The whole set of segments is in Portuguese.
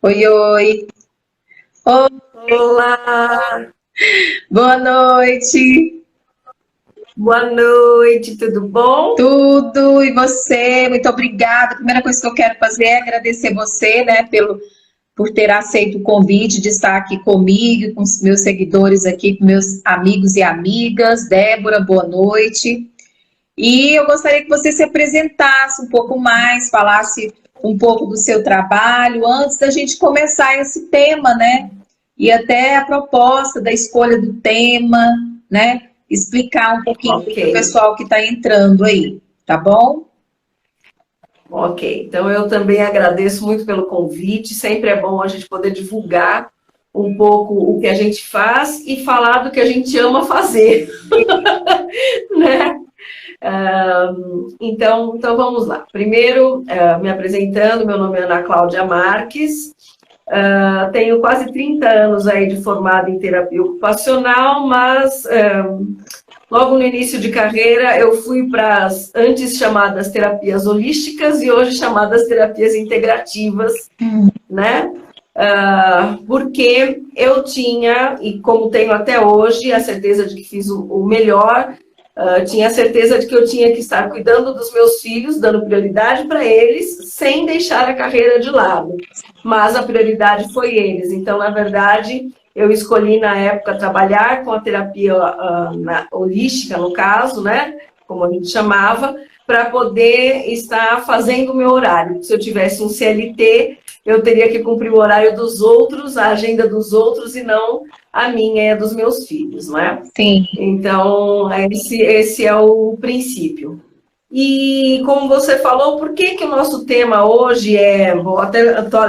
Oi, oi. Oi, Olá, boa noite. boa noite, tudo bom? Tudo e você? Muito obrigada. A primeira coisa que eu quero fazer é agradecer você, né, por ter aceito o convite de estar aqui comigo, com os meus seguidores aqui, com meus amigos e amigas. Débora, boa noite. E eu gostaria que você se apresentasse um pouco mais, falasse um pouco do seu trabalho, antes da gente começar esse tema, né? E até a proposta da escolha do tema, né? Explicar um pouquinho Ok, para o pessoal que está entrando aí, tá bom? ok. Então eu também agradeço muito pelo convite. Sempre é bom a gente poder divulgar um pouco o que a gente faz e falar do que a gente ama fazer, né? Então vamos lá. Primeiro, me apresentando, meu nome é Ana Cláudia Marques. Tenho quase 30 anos aí de formada em terapia ocupacional, mas logo no início de carreira eu fui para as antes chamadas terapias holísticas e hoje chamadas terapias integrativas, né? Porque eu tinha, e como tenho até hoje, a certeza de que fiz o melhor. Tinha a certeza de que eu tinha que estar cuidando dos meus filhos, dando prioridade para eles, sem deixar a carreira de lado. Mas a prioridade foi eles. Então, na verdade, eu escolhi na época trabalhar com a terapia holística, no caso, né? Como a gente chamava, para poder estar fazendo o meu horário. Se eu tivesse um CLT, eu teria que cumprir o horário dos outros, a agenda dos outros, e não a minha e a dos meus filhos, não é? Sim, Então, esse é o princípio. E como você falou, por que o nosso tema hoje vou até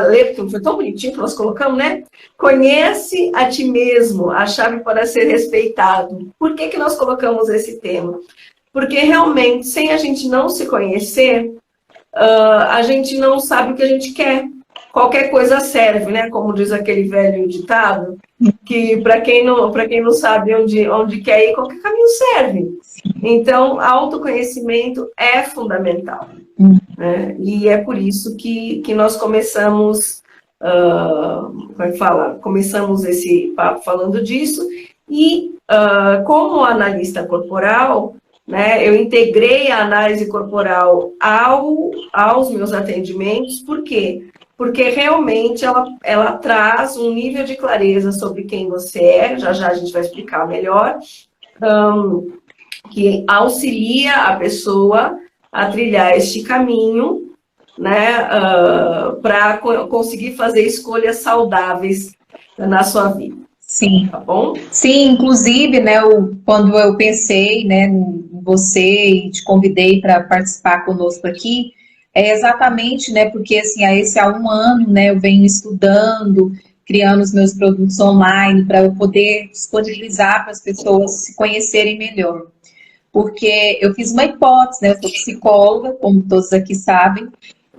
ler, porque foi tão bonitinho que nós colocamos, né? Conhece a ti mesmo, a chave para ser respeitado. Por que nós colocamos esse tema? Porque realmente, sem a gente não se conhecer, a gente não sabe o que a gente quer. Qualquer coisa serve, né? Como diz aquele velho ditado, que para quem não sabe onde quer ir, qualquer caminho serve. Então, autoconhecimento é fundamental, né? E é por isso que nós começamos, como é que fala? Começamos esse papo falando disso, e como analista corporal, né, eu integrei a análise corporal aos meus atendimentos. Por quê? Porque realmente ela traz um nível de clareza sobre quem você é, já já a gente vai explicar melhor, que auxilia a pessoa a trilhar este caminho, né, para conseguir fazer escolhas saudáveis na sua vida, sim. tá bom? Sim, inclusive, né, quando eu pensei, né, em você e te convidei para participar conosco aqui, é exatamente, né, porque assim, há um ano, né, eu venho estudando, criando os meus produtos online para eu poder disponibilizar para as pessoas se conhecerem melhor. Porque eu fiz uma hipótese, né, eu sou psicóloga, como todos aqui sabem,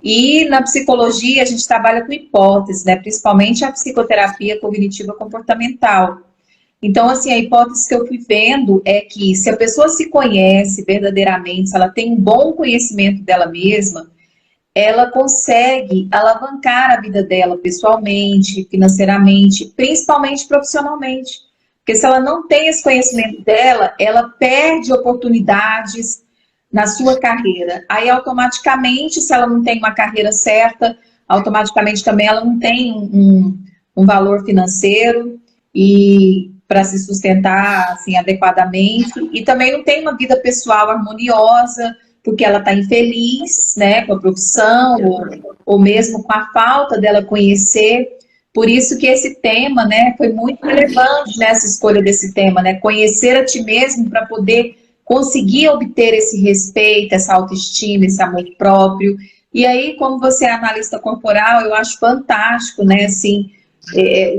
e na psicologia a gente trabalha com hipóteses, né, principalmente a psicoterapia cognitiva comportamental. Então, assim, a hipótese que eu fui vendo é que se a pessoa se conhece verdadeiramente, se ela tem um bom conhecimento dela mesma, ela consegue alavancar a vida dela pessoalmente, financeiramente, principalmente profissionalmente. Porque se ela não tem esse conhecimento dela, ela perde oportunidades na sua carreira. Aí, automaticamente, se ela não tem uma carreira certa, automaticamente também ela não tem um valor financeiro e para se sustentar assim adequadamente, e também não tem uma vida pessoal harmoniosa, porque ela está infeliz, né, com a profissão, ou mesmo com a falta dela conhecer. Por isso que esse tema, né, foi muito relevante nessa escolha desse tema, né, conhecer a ti mesmo para poder conseguir obter esse respeito, essa autoestima, esse amor próprio. E aí, como você é analista corporal, eu acho fantástico, né, assim,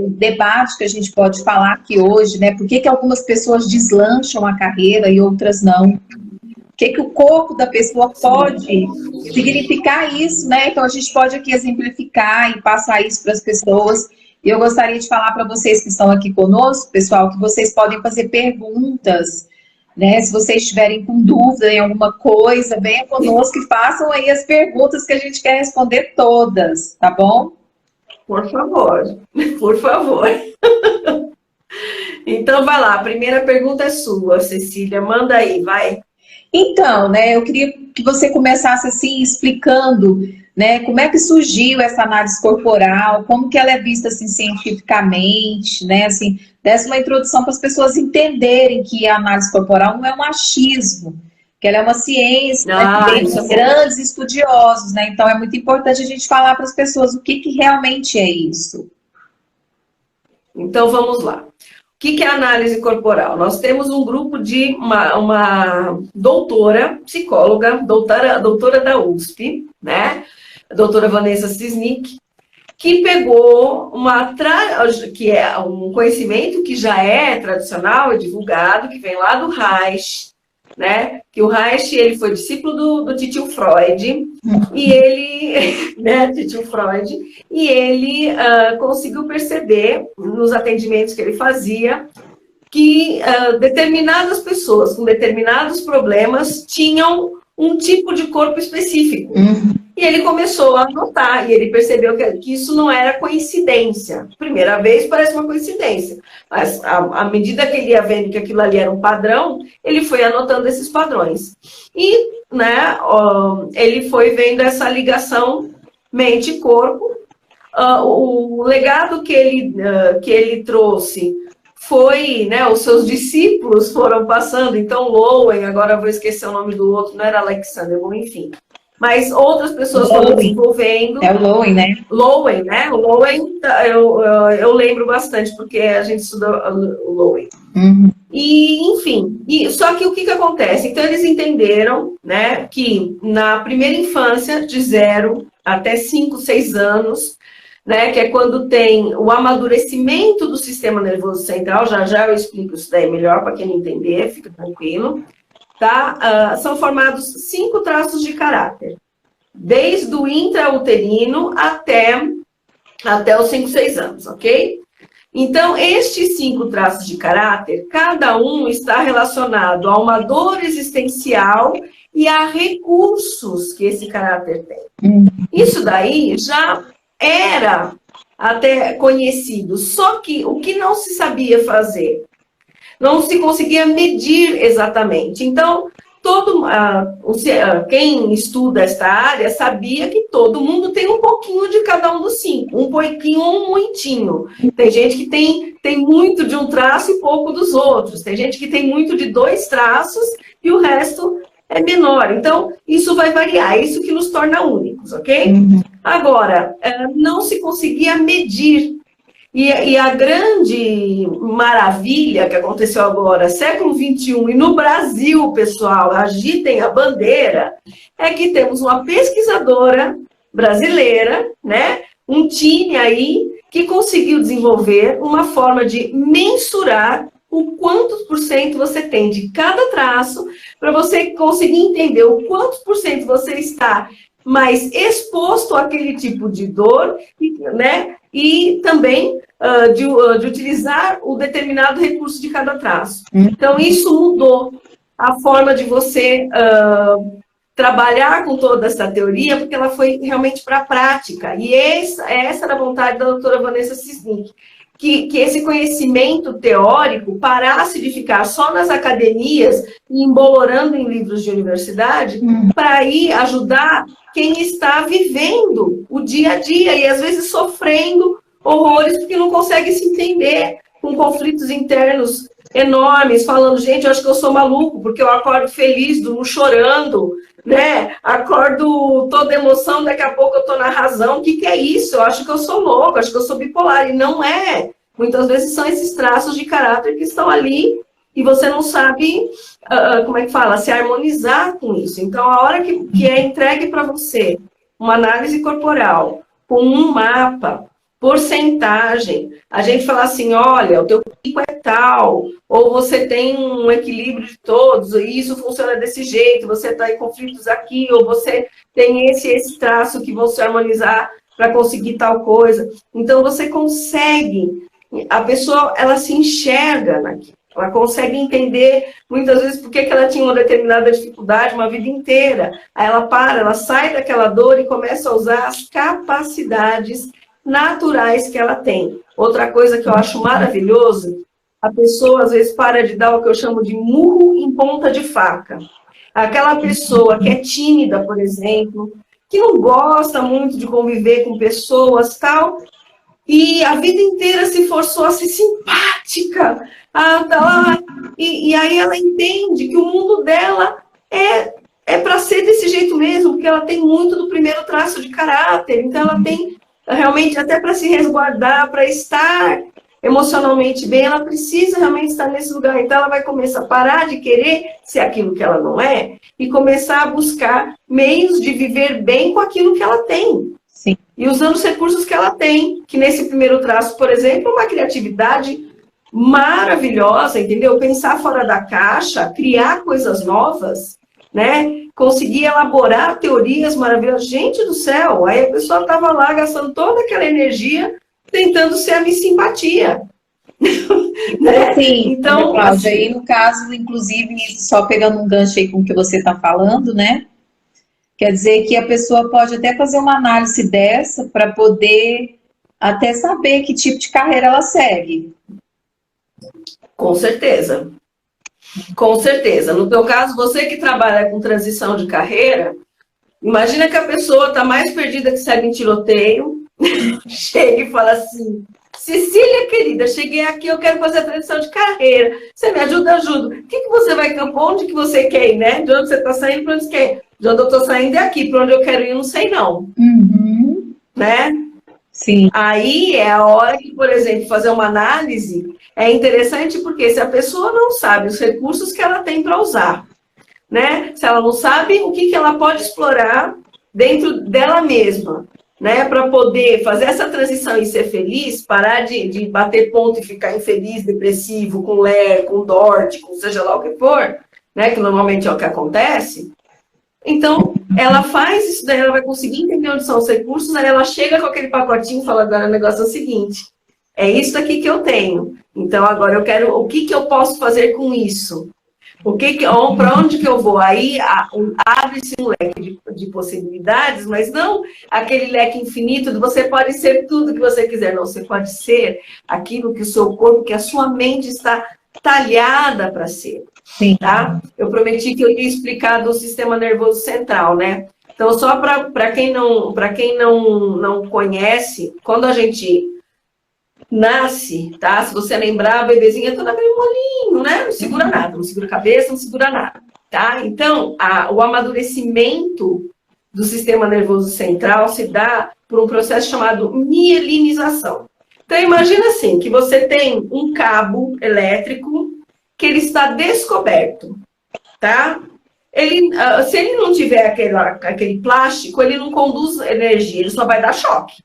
o debate que a gente pode falar aqui hoje, né, por que algumas pessoas deslancham a carreira e outras não? O que o corpo da pessoa pode significar isso, né? Então a gente pode aqui exemplificar e passar isso para as pessoas. E eu gostaria de falar para vocês que estão aqui conosco, pessoal, que vocês podem fazer perguntas, né? Se vocês estiverem com dúvida em alguma coisa, venham conosco e façam aí as perguntas que a gente quer responder todas, tá bom? Por favor, por favor. Então, vai lá, a primeira pergunta é sua, Cecília, manda aí, vai. Então, né, eu queria que você começasse assim explicando, né, como é que surgiu essa análise corporal, como que ela é vista assim cientificamente, né, assim, desse uma introdução para as pessoas entenderem que a análise corporal não é um achismo, que ela é uma ciência, né, que vem Isso de é bom. grandes estudiosos, né? Então é muito importante a gente falar para as pessoas o que que realmente é isso. Então, vamos lá. O que é análise corporal? Nós temos um grupo de uma doutora, psicóloga, doutora da USP, né? A doutora Vanessa Cisnik, que pegou que é um conhecimento que já é tradicional e divulgado, que vem lá do Reich, né? Que o Reich, ele foi discípulo do Titio Freud, e ele, né, Titio Freud, e ele conseguiu perceber nos atendimentos que ele fazia que determinadas pessoas com determinados problemas tinham um tipo de corpo específico. E ele começou a notar, e ele percebeu que isso não era coincidência. Primeira vez parece uma coincidência, mas à medida que ele ia vendo que aquilo ali era um padrão, ele foi anotando esses padrões. E, né, ele foi vendo essa ligação mente-corpo. O legado que ele trouxe foi, né, os seus discípulos foram passando, então Lowen, agora eu vou esquecer o nome do outro, não era Alexander, bom, enfim. Mas outras pessoas foram desenvolvendo. É o Lowen, né? Lowen, né? O Lowen, eu lembro bastante, porque a gente estudou o Lowen. E, enfim, só que o que acontece? Então, eles entenderam, né, que na primeira infância, de 0 até 5, 6 anos, né, que é quando tem o amadurecimento do sistema nervoso central, já eu explico isso daí melhor para quem não entender, fica tranquilo. Tá? São formados 5 traços de caráter, desde o intrauterino até os 5, 6 anos, ok? Então, estes 5 traços de caráter, cada um está relacionado a uma dor existencial e a recursos que esse caráter tem. Isso daí já era até conhecido, só que o que não se sabia fazer? Não se conseguia medir exatamente. Então, quem estuda esta área sabia que todo mundo tem um pouquinho de cada um dos 5, um pouquinho ou um muitinho. Tem gente que tem muito de um traço e pouco dos outros. Tem gente que tem muito de 2 traços e o resto é menor. Então, isso vai variar, é isso que nos torna únicos, ok? Agora, não se conseguia medir. E a grande maravilha que aconteceu agora, século XXI, e no Brasil, pessoal, agitem a bandeira, é que temos uma pesquisadora brasileira, né, um time aí que conseguiu desenvolver uma forma de mensurar o quantos por cento você tem de cada traço, para você conseguir entender o quantos por cento você está mais exposto àquele tipo de dor, né? E também de utilizar o determinado recurso de cada traço. Então, isso mudou a forma de você trabalhar com toda essa teoria, porque ela foi realmente para a prática. E essa era a vontade da doutora Vanessa Cisnik, que esse conhecimento teórico parasse de ficar só nas academias e embolorando em livros de universidade, para ir ajudar quem está vivendo o dia a dia e, às vezes, sofrendo horrores porque não consegue se entender, com conflitos internos enormes, falando, gente, eu acho que eu sou maluco, porque eu acordo feliz, durmo chorando, né? Acordo toda emoção, daqui a pouco eu estou na razão. O que é isso? Eu acho que eu sou louco, acho que eu sou bipolar. E não é. Muitas vezes são esses traços de caráter que estão ali e você não sabe, como é que fala, se harmonizar com isso. Então, a hora que é entregue para você uma análise corporal com um mapa, porcentagem, a gente fala assim, olha, o teu pico é tal, ou você tem um equilíbrio de todos, e isso funciona desse jeito, você está em conflitos aqui, ou você tem esse traço que vão se harmonizar para conseguir tal coisa. Então, você consegue, a pessoa, ela se enxerga naquilo. Ela consegue entender, muitas vezes, por que ela tinha uma determinada dificuldade uma vida inteira. Aí ela sai daquela dor e começa a usar as capacidades naturais que ela tem. Outra coisa que eu acho maravilhoso, a pessoa às vezes para de dar o que eu chamo de murro em ponta de faca. Aquela pessoa que é tímida, por exemplo, que não gosta muito de conviver com pessoas, tal, e a vida inteira se forçou a ser simpática, tá lá, e aí ela entende que o mundo dela é para ser desse jeito mesmo, porque ela tem muito do primeiro traço de caráter, então ela tem realmente até para se resguardar, para estar emocionalmente bem, ela precisa realmente estar nesse lugar. Então ela vai começar a parar de querer ser aquilo que ela não é e começar a buscar meios de viver bem com aquilo que ela tem. Sim. E usando os recursos que ela tem, que nesse primeiro traço, por exemplo, uma criatividade maravilhosa, entendeu? Pensar fora da caixa, criar coisas novas, né? Conseguir elaborar teorias maravilhosas. Gente do céu, aí a pessoa estava lá gastando toda aquela energia tentando ser a Miss Simpatia. Né? Sim, então, Cláudia, aí no caso, inclusive, só pegando um gancho aí com o que você está falando, né? Quer dizer que a pessoa pode até fazer uma análise dessa para poder até saber que tipo de carreira ela segue. Com certeza. Com certeza. No teu caso, você que trabalha com transição de carreira, imagina que a pessoa está mais perdida que segue em tiroteio, chega e fala assim, Cecília, querida, cheguei aqui, eu quero fazer a transição de carreira. Você me ajuda? Ajudo. O que você vai, onde que você quer ir, né? De onde você está saindo, para onde você quer ir? De onde eu estou saindo é aqui, para onde eu quero ir, não sei não. Uhum. Né? Sim. Aí é a hora que, por exemplo, fazer uma análise é interessante porque se a pessoa não sabe os recursos que ela tem para usar, né? Se ela não sabe o que ela pode explorar dentro dela mesma, né? Para poder fazer essa transição e ser feliz, parar de bater ponto e ficar infeliz, depressivo, com ler, com dorte, com seja lá o que for, né? Que normalmente é o que acontece. Então, ela faz isso, daí ela vai conseguir entender onde são os recursos, aí ela chega com aquele pacotinho e fala, agora o negócio é o seguinte, é isso aqui que eu tenho, então agora eu quero, o que eu posso fazer com isso? Para onde que eu vou? Aí abre-se um leque de possibilidades, mas não aquele leque infinito de você pode ser tudo que você quiser, não, você pode ser aquilo que o seu corpo, que a sua mente está talhada para ser. Sim. Tá? Eu prometi que eu ia explicar do sistema nervoso central, né? Então, só para quem não conhece, quando a gente nasce, tá? Se você lembrar, a bebezinha toda meio molinho, né? Não segura nada, não segura a cabeça, não segura nada, tá? Então, o amadurecimento do sistema nervoso central se dá por um processo chamado mielinização. Então, imagina assim, que você tem um cabo elétrico que ele está descoberto, tá? Se ele não tiver aquele plástico, ele não conduz energia, ele só vai dar choque,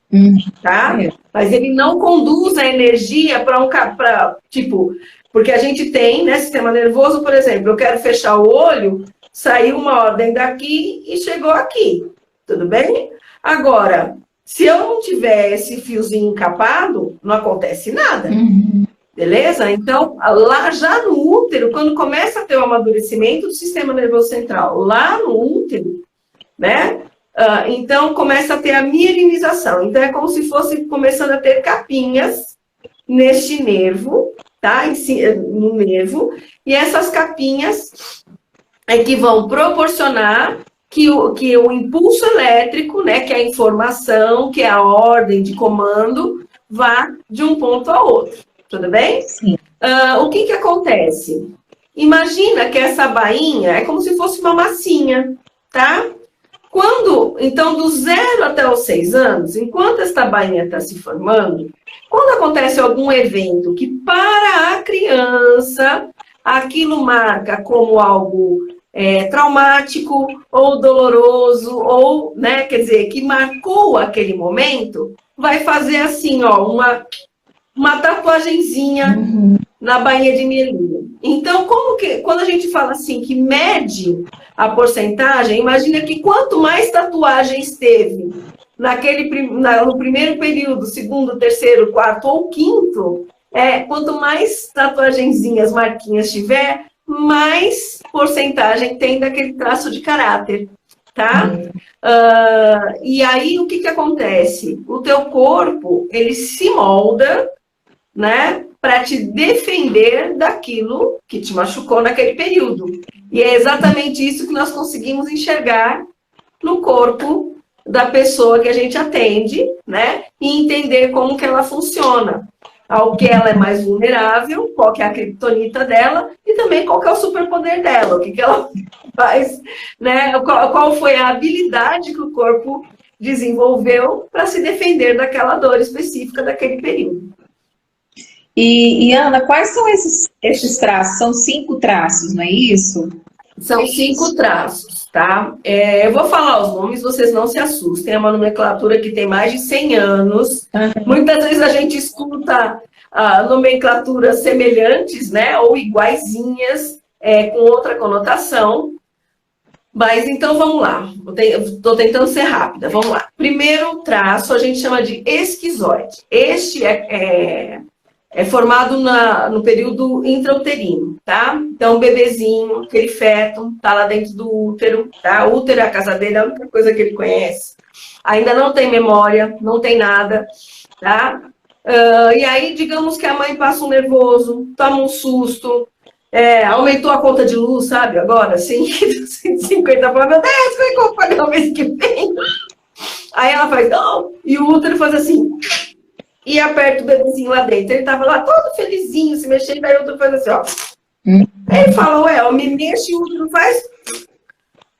tá? Mas ele não conduz a energia para tipo, porque a gente tem, né, sistema nervoso, por exemplo, eu quero fechar o olho, saiu uma ordem daqui e chegou aqui, tudo bem? Agora, se eu não tiver esse fiozinho encapado, não acontece nada. Beleza? Então, lá já no útero, quando começa a ter o amadurecimento do sistema nervoso central, lá no útero, né? Então, começa a ter a mielinização. Então, é como se fosse começando a ter capinhas neste nervo, tá? No nervo. E essas capinhas é que vão proporcionar que o impulso elétrico, né? Que é a informação, que é a ordem de comando, vá de um ponto a outro. Tudo bem? Sim. O que acontece? Imagina que essa bainha é como se fosse uma massinha, tá? Então, do 0 até os 6 anos, enquanto esta bainha está se formando, quando acontece algum evento que para a criança, aquilo marca como algo traumático ou doloroso, ou, né, quer dizer, que marcou aquele momento, vai fazer assim, ó, uma tatuagenzinha na bainha de mielina. Então, quando a gente fala assim, que mede a porcentagem, imagina que quanto mais tatuagens teve no primeiro período, segundo, terceiro, quarto ou quinto, quanto mais tatuagenzinhas, marquinhas tiver, mais porcentagem tem daquele traço de caráter, tá? E aí, o que que acontece? O teu corpo, ele se molda, né, para te defender daquilo que te machucou naquele período. E é exatamente isso que nós conseguimos enxergar no corpo da pessoa que a gente atende, né, e entender como que ela funciona, ao que ela é mais vulnerável, qual que é a criptonita dela e também qual que é o superpoder dela, o que que ela faz, né, qual foi a habilidade que o corpo desenvolveu para se defender daquela dor específica daquele período. E Ana, quais são esses traços? São 5 traços, não é isso? São 5 traços, tá? Eu vou falar os nomes, vocês não se assustem. É uma nomenclatura que tem mais de 100 anos. Muitas vezes a gente escuta nomenclaturas semelhantes, né? Ou iguaizinhas, com outra conotação. Mas então vamos lá. Estou tentando ser rápida. Vamos lá. Primeiro traço a gente chama de esquizoide. Este é formado no período intrauterino, tá? Então, o bebezinho, aquele feto, tá lá dentro do útero, tá? O útero é a casa dele, é a única coisa que ele conhece. Ainda não tem memória, não tem nada, tá? E aí, digamos que a mãe passa um nervoso, toma um susto, aumentou a conta de luz, sabe? Agora, 150, fala, meu Deus, como é que eu vou pagar o mês que vem? Aí ela faz, não, e o útero faz assim... E aperta o bebezinho lá dentro. Ele tava lá todo felizinho, se mexendo, aí o outro faz assim, ó. Aí ele fala, ué, me mexe e o outro faz.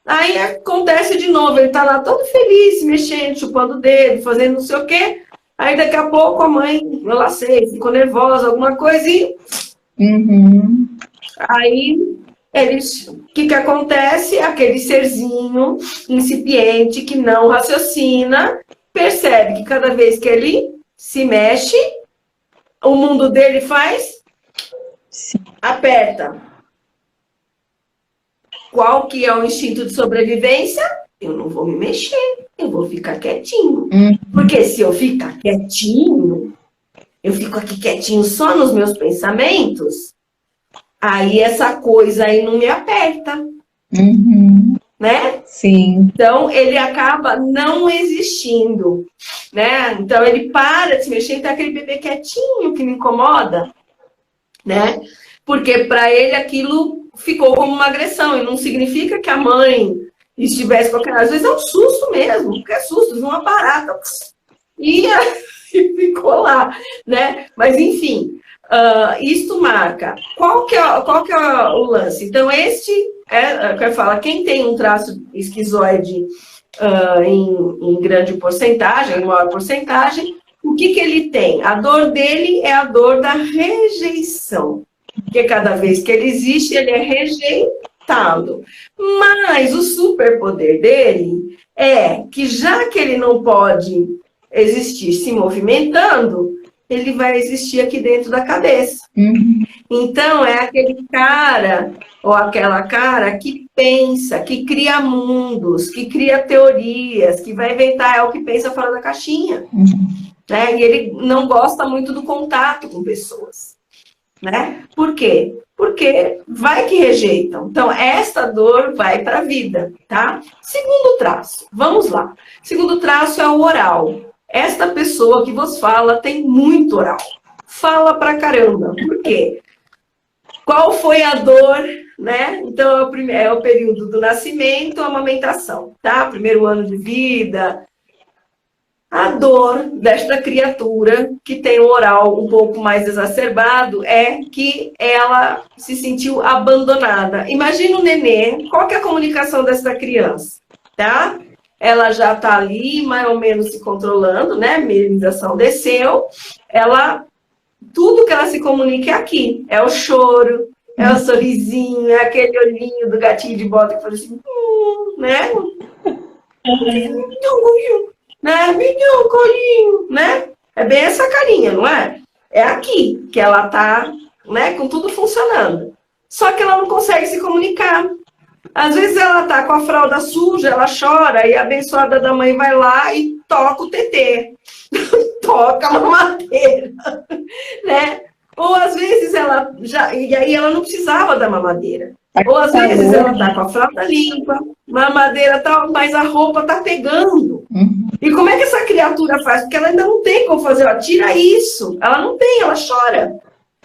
Aí acontece de novo, ele tá lá todo feliz, se mexendo, chupando o dedo, fazendo não sei o quê. Aí daqui a pouco a mãe, eu lá sei, ficou nervosa, alguma coisa e... Aí, o que acontece? Aquele serzinho incipiente que não raciocina, percebe que cada vez que ele se mexe, o mundo dele faz, aperta. Qual que é o instinto de sobrevivência? Eu não vou me mexer, eu vou ficar quietinho. Porque se eu ficar quietinho, eu fico aqui quietinho só nos meus pensamentos, aí essa coisa aí não me aperta. Né? Sim. Então, ele acaba não existindo, né? Então, ele para de se mexer, então aquele bebê quietinho que me incomoda, né? Porque para ele aquilo ficou como uma agressão, e não significa que a mãe estivesse com aquela... Às vezes é um susto mesmo, porque é susto, uma barata, e ficou lá, né? Mas, enfim, isto marca. Qual que é o lance? Então, que fala, quem tem um traço esquizoide em grande porcentagem, em maior porcentagem, o que ele tem? A dor dele é a dor da rejeição. Porque cada vez que ele existe, ele é rejeitado. Mas o superpoder dele é que, já que ele não pode existir se movimentando, ele vai existir aqui dentro da cabeça. Então, é aquele cara ou aquela cara que pensa, que cria mundos, que cria teorias, que vai inventar, é o que pensa fora da caixinha. Né? E ele não gosta muito do contato com pessoas. Né? Por quê? Porque vai que rejeitam. Então, esta dor vai para a vida. Tá? Segundo traço, vamos lá. Segundo traço é o oral. Esta pessoa que vos fala tem muito oral. Fala pra caramba. Por quê? Qual foi a dor, né? Então, é o período do nascimento, a amamentação, tá? Primeiro ano de vida. A dor desta criatura que tem o oral um pouco mais exacerbado é que ela se sentiu abandonada. Imagina o nenê, qual que é a comunicação dessa criança, tá? Ela já está ali, mais ou menos se controlando, né? A minimização desceu. Tudo que ela se comunica é aqui. É o choro, é o sorrisinho, é aquele olhinho do gatinho de bota que fala assim, né? Né? Me deu um colinho, né? É bem essa carinha, não é? É aqui que ela tá, né, com tudo funcionando. Só que ela não consegue se comunicar. Às vezes ela tá com a fralda suja, ela chora e a abençoada da mãe vai lá e toca o tetê. Toca a mamadeira, né? Ou às vezes e aí ela não precisava da mamadeira. Ou às vezes ela tá com a fralda limpa, mamadeira tal, mas a roupa tá pegando. E como é que essa criatura faz? Porque ela ainda não tem como fazer, ó, tira isso. Ela não tem, ela chora.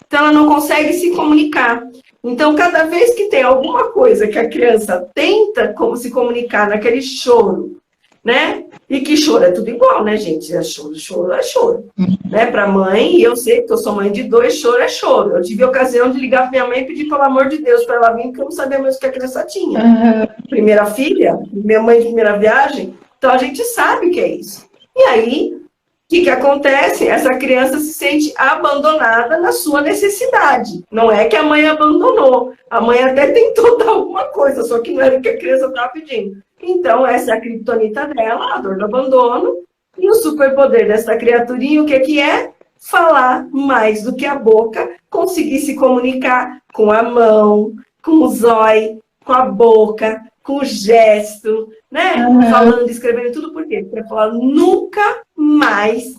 Então ela não consegue se comunicar. Então, cada vez que tem alguma coisa que a criança tenta como se comunicar naquele choro, né? E que choro é tudo igual, né, gente? É choro, choro é choro. Né? Para mãe, e eu sei que eu sou mãe de 2, choro é choro. Eu tive a ocasião de ligar para minha mãe e pedir, pelo amor de Deus, para ela vir, porque eu não sabia mais o que a criança tinha. Primeira filha, minha mãe de primeira viagem, então a gente sabe o que é isso. E aí, o que acontece? Essa criança se sente abandonada na sua necessidade. Não é que a mãe abandonou. A mãe até tentou dar alguma coisa, só que não era o que a criança estava pedindo. Então, essa é a criptonita dela, a dor do abandono. E o superpoder dessa criaturinha, o que é? Falar mais do que a boca, conseguir se comunicar com a mão, com o zóio, com a boca, com o gesto, né? Falando, escrevendo, tudo por quê? Porque falar nunca mais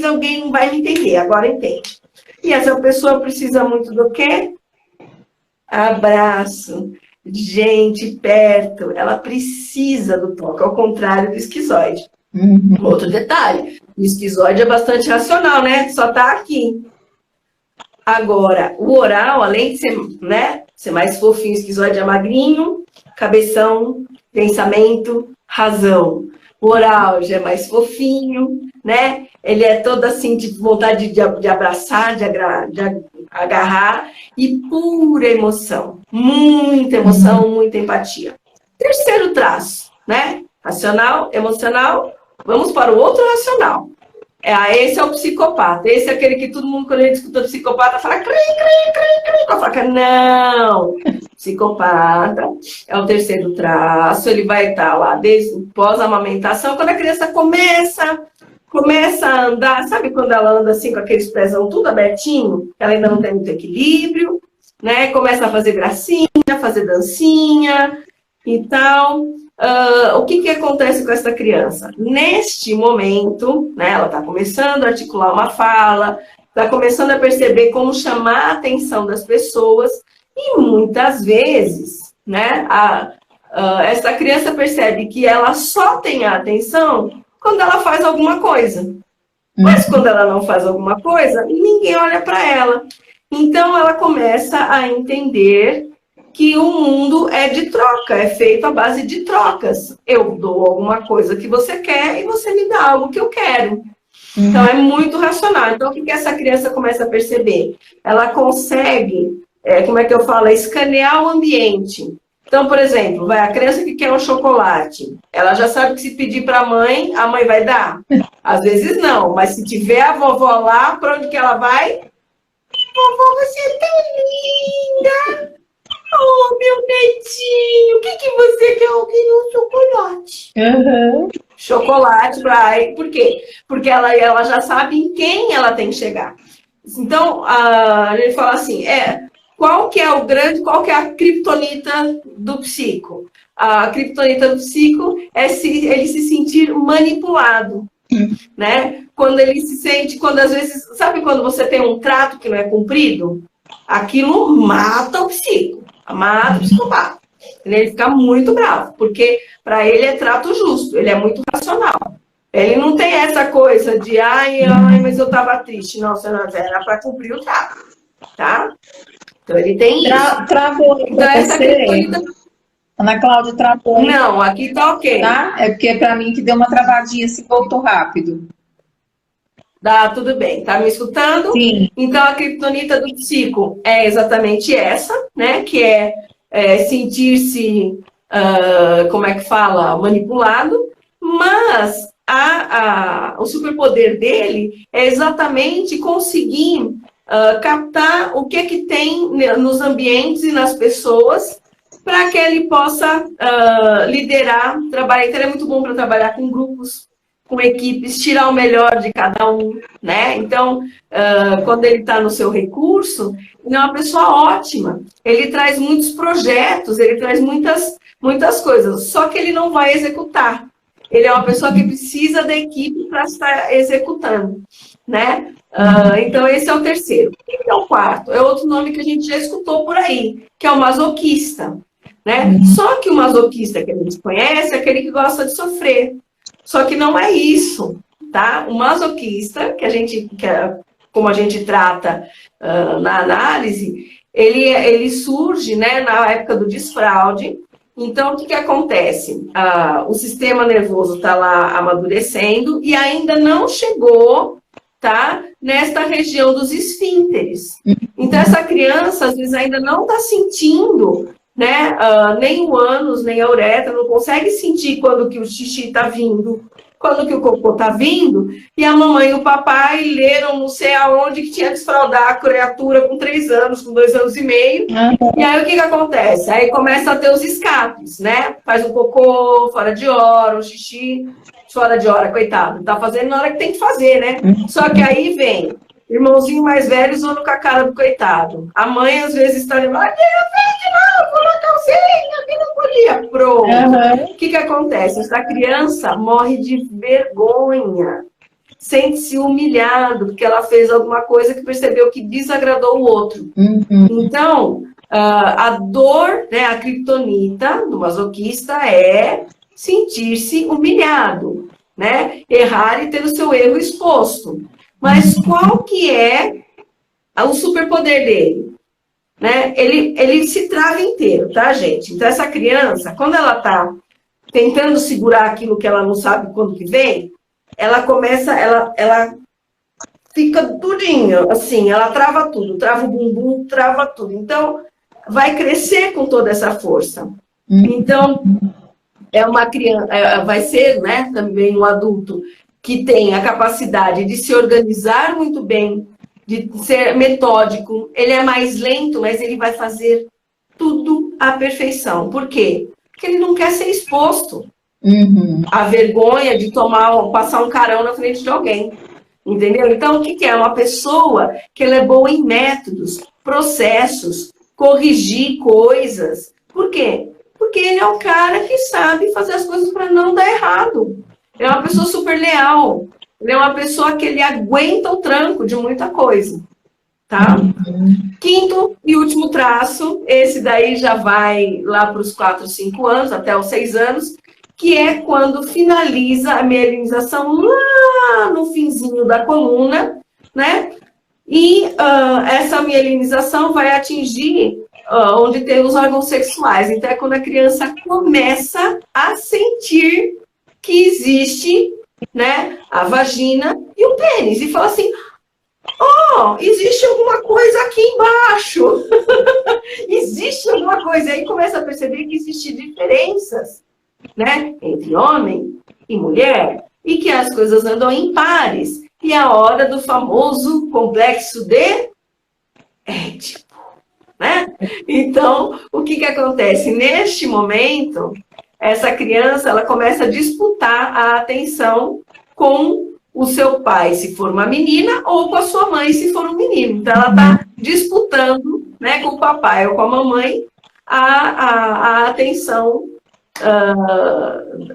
alguém não vai me entender, agora entende. E essa pessoa precisa muito do quê? Abraço, gente perto, ela precisa do toque, ao contrário do esquizoide. Outro detalhe, o esquizoide é bastante racional, né? Só tá aqui. Agora, o oral, além de ser, né, ser mais fofinho, o esquizoide é magrinho, cabeção, pensamento, razão. O oral já é mais fofinho, né? Ele é todo assim, de vontade de abraçar, de agarrar, e pura emoção. Muita emoção, muita empatia. Terceiro traço, né? Racional, emocional. Vamos para o outro racional. Esse é o psicopata. Esse é aquele que todo mundo, quando ele escuta psicopata, fala cri, cri, cri, cri, com a faca. Não! Psicopata é o terceiro traço. Ele vai estar lá desde pós-amamentação. Quando a criança começa a andar, sabe quando ela anda assim com aqueles pezão tudo abertinho? Ela ainda não tem muito equilíbrio, né? Começa a fazer gracinha, fazer dancinha e tal. O que acontece com essa criança? Neste momento, né, ela está começando a articular uma fala, está começando a perceber como chamar a atenção das pessoas, e muitas vezes, né, essa criança percebe que ela só tem a atenção quando ela faz alguma coisa. Mas quando ela não faz alguma coisa, ninguém olha para ela. Então ela começa a entender que o mundo é de troca, é feito à base de trocas. Eu dou alguma coisa que você quer e você me dá algo que eu quero. Então, é muito racional. Então, o que essa criança começa a perceber? Ela consegue, como é que eu falo? Escanear o ambiente. Então, por exemplo, a criança que quer um chocolate, ela já sabe que se pedir para a mãe vai dar? Às vezes não, mas se tiver a vovó lá, para onde que ela vai? Vovó, você é tão linda! Oh, meu netinho, o que você quer? Eu queria um chocolate. Chocolate, vai. Por quê? Porque ela já sabe em quem ela tem que chegar. Então, a gente fala assim, qual que é a criptonita do psico? A criptonita do psico é ele se sentir manipulado. Né? Quando ele se sente, quando às vezes, sabe quando você tem um trato que não é cumprido? Aquilo mata o psico. Mata o psicopata. Ele fica muito bravo, porque para ele é trato justo, ele é muito racional. Ele não tem essa coisa de, mas eu estava triste. Não, era para cumprir o trato, tá? Então ele tem isso. Travou. Então essa criptonita... Ana Cláudia travou. Não, aqui tá ok. Tá? É porque para mim que deu uma travadinha, se voltou rápido. Tá, tudo bem. Tá me escutando? Sim. Então, a criptonita do psico é exatamente essa, né? Que é sentir-se, como é que fala? Manipulado. Mas o superpoder dele é exatamente conseguir captar o que tem nos ambientes e nas pessoas para que ele possa liderar, trabalhar. Então, ele é muito bom para trabalhar com grupos, com equipes, tirar o melhor de cada um, né? Então, quando ele está no seu recurso, ele é uma pessoa ótima. Ele traz muitos projetos, ele traz muitas coisas, só que ele não vai executar. Ele é uma pessoa que precisa da equipe para estar executando, né? Então, esse é o terceiro. E é o quarto? É outro nome que a gente já escutou por aí, que é o masoquista. né? Só que o masoquista que a gente conhece é aquele que gosta de sofrer. Só que não é isso, tá? O masoquista, como a gente trata na análise, ele surge, né, na época do desfraude. Então, o que acontece? O sistema nervoso está lá amadurecendo e ainda não chegou, tá, nesta região dos esfínteres. Então, essa criança, às vezes, ainda não está sentindo, né, nem o ânus, nem a uretra, não consegue sentir quando que o xixi está vindo, quando que o cocô está vindo, e a mamãe e o papai leram não sei aonde que tinha que desfraldar a criatura com 3 anos, com 2 anos e meio, e aí o que acontece? Aí começa a ter os escapes, né? Faz um cocô fora de hora, um xixi fora de hora, coitado, tá fazendo na hora que tem que fazer, né? Só que aí vem irmãozinho mais velho zoando com a cara do coitado. A mãe, às vezes, está ali, não vem de novo, vou na calcinha, aqui não podia. Pronto. O que acontece? Essa criança morre de vergonha. Sente-se humilhado, porque ela fez alguma coisa que percebeu que desagradou o outro. Então, a dor, né, a criptonita do masoquista é sentir-se humilhado, né? Errar e ter o seu erro exposto. Mas qual que é o superpoder dele? Né? Ele se trava inteiro, tá, gente? Então, essa criança, quando ela tá tentando segurar aquilo que ela não sabe quando que vem, ela começa, ela fica tudinho, assim, ela trava tudo, trava o bumbum, trava tudo. Então, vai crescer com toda essa força. Então, é uma criança, vai ser, né, também um adulto que tem a capacidade de se organizar muito bem, de ser metódico. Ele é mais lento, mas ele vai fazer tudo à perfeição. Por quê? Porque ele não quer ser exposto à vergonha de passar um carão na frente de alguém. Entendeu? Então, o que é? Uma pessoa que ela é boa em métodos, processos, corrigir coisas. Por quê? Porque ele é um cara que sabe fazer as coisas para não dar errado. Ele é uma pessoa super leal. Ele é uma pessoa que ele aguenta o tranco de muita coisa. Tá? Quinto e último traço, esse daí já vai lá para os 4, 5 anos, até os 6 anos, que é quando finaliza a mielinização lá no finzinho da coluna, né? E essa mielinização vai atingir onde tem os órgãos sexuais. Então, é quando a criança começa a sentir que existe, né, a vagina e o pênis. E fala assim, existe alguma coisa aqui embaixo. Existe alguma coisa. E aí começa a perceber que existem diferenças, né, entre homem e mulher. E que as coisas andam em pares. E a hora do famoso complexo de Édipo. Né? Então, o que acontece? Neste momento, essa criança ela começa a disputar a atenção com o seu pai, se for uma menina, ou com a sua mãe, se for um menino. Então, ela está disputando, né, com o papai ou com a mamãe a atenção,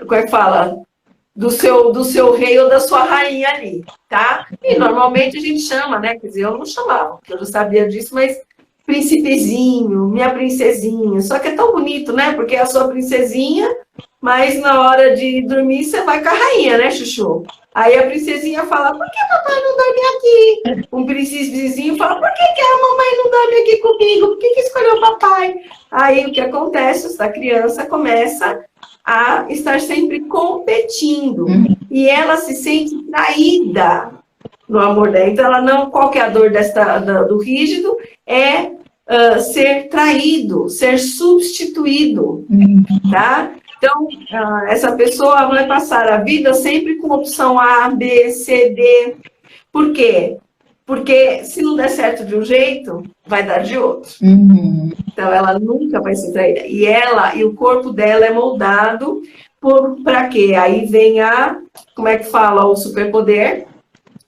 como é que fala? Do seu rei ou da sua rainha ali, tá? E normalmente a gente chama, né? Quer dizer, eu não chamava, porque eu não sabia disso, mas príncipezinho, minha princesinha. Só que é tão bonito, né? Porque é a sua princesinha, mas na hora de dormir você vai com a rainha, né, Chuchu? Aí a princesinha fala, por que papai não dorme aqui? Um princesinho fala, por que a mamãe não dorme aqui comigo? Por que escolheu o papai? Aí o que acontece? Essa criança começa a estar sempre competindo. E ela se sente traída no amor dela. Então, ela não... Qual que é a dor do rígido? É ser traído, ser substituído, tá? Então, essa pessoa vai passar a vida sempre com opção A, B, C, D. Por quê? Porque se não der certo de um jeito, vai dar de outro. Então, ela nunca vai ser traída. E o corpo dela é moldado para quê? Aí vem como é que fala? O superpoder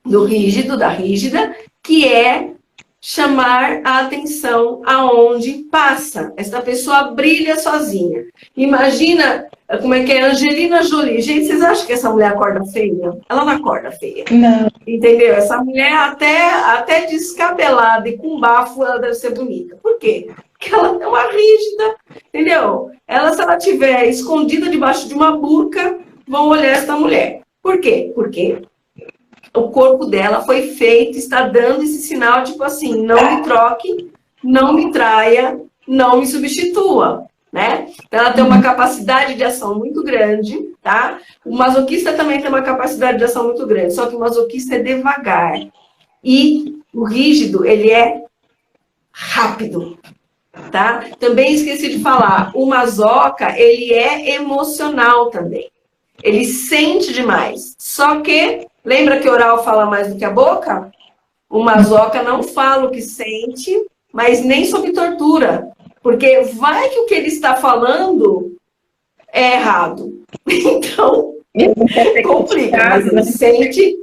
do rígido, da rígida, que é chamar a atenção aonde passa. Essa pessoa brilha sozinha. Imagina como é que é Angelina Jolie. Gente, vocês acham que essa mulher acorda feia? Ela não acorda feia. Não. Entendeu? Essa mulher até descabelada e com bafo, ela deve ser bonita. Por quê? que ela é uma rígida, entendeu? Ela, se ela estiver escondida debaixo de uma burca, vão olhar essa mulher. Por quê? Porque o corpo dela foi feito, está dando esse sinal, tipo assim, não me troque, não me traia, não me substitua, né? Então, ela tem uma capacidade de ação muito grande, tá? O masoquista também tem uma capacidade de ação muito grande, só que o masoquista é devagar. E o rígido, ele é rápido, tá? Também esqueci de falar, o masoca, ele é emocional também. Ele sente demais. Só que, lembra que oral fala mais do que a boca? O masoca não fala o que sente, mas nem sob tortura. Porque vai que o que ele está falando é errado. Então, complica. Mas ele sente...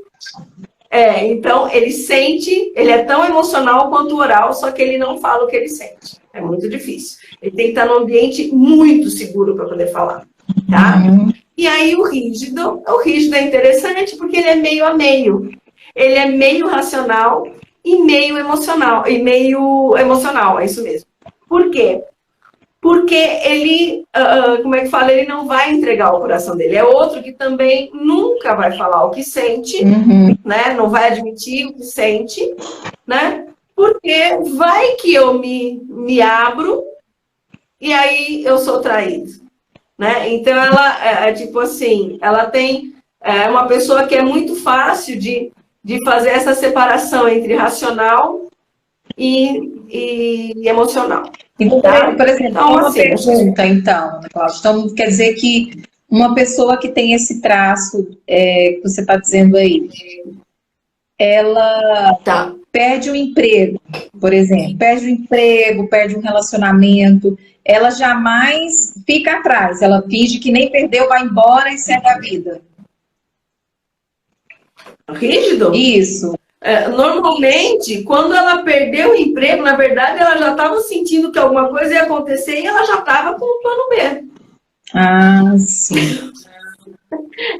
então, ele sente, ele é tão emocional quanto o oral, só que ele não fala o que ele sente. É muito difícil. Ele tem que estar num ambiente muito seguro para poder falar, tá? E aí o rígido é interessante porque ele é meio a meio. Ele é meio racional e meio emocional, é isso mesmo. Por quê? Porque ele, como é que fala? Ele não vai entregar o coração dele. É outro que também nunca vai falar o que sente, né? Não vai admitir o que sente, né? Porque vai que eu me abro e aí eu sou traído, né? Então, ela é tipo assim, ela tem uma pessoa que é muito fácil de fazer essa separação entre racional e emocional. Então, tá? por exemplo, então, uma pergunta, então, Cláudia. Então, quer dizer que uma pessoa que tem esse traço que você está dizendo aí, ela perde o emprego, por exemplo, perde um relacionamento, ela jamais fica atrás, ela finge que nem perdeu, vai embora e segue a vida. Rígido? Isso. Normalmente, quando ela perdeu o emprego, na verdade, ela já estava sentindo que alguma coisa ia acontecer e ela já estava com o plano B. Ah, sim.